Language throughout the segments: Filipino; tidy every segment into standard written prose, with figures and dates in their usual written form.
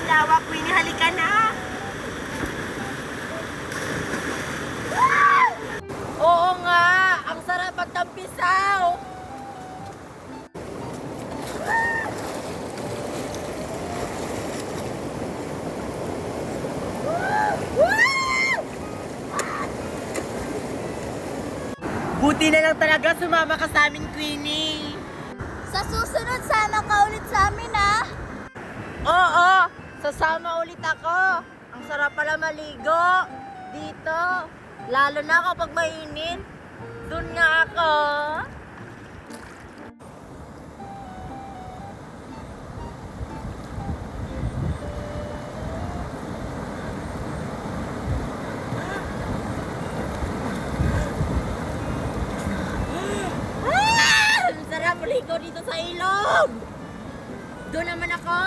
lawak, Queenie. Halika na. Oo nga, ang sarap magtampisaw. Buti na lang talaga sumama ka sa amin, Queenie. Sa susunod, sama ka ulit sa amin, ah. Oo, sasama ulit ako. Ang sarap pala maligo dito. Lalo na kapag mainit. Doon nga ako. Ang sarap maligo dito sa ilog. Doon naman ako.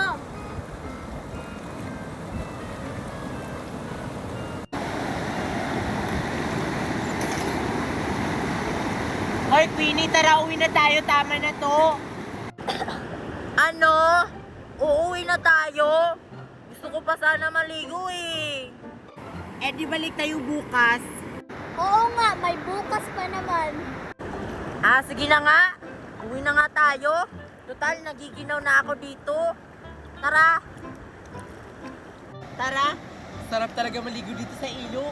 Hoy, Queenie, tara, uwi na tayo. Tama na to. Ano? Uuwi na tayo? Gusto ko pa sana maligo eh. Eh, di balik tayo bukas. Oo nga, may bukas pa naman. Ah, sige na nga. Uwi na nga tayo. Total, nagiginaw na ako dito. Tara. Tara. Sarap talaga maligo dito sa ilog.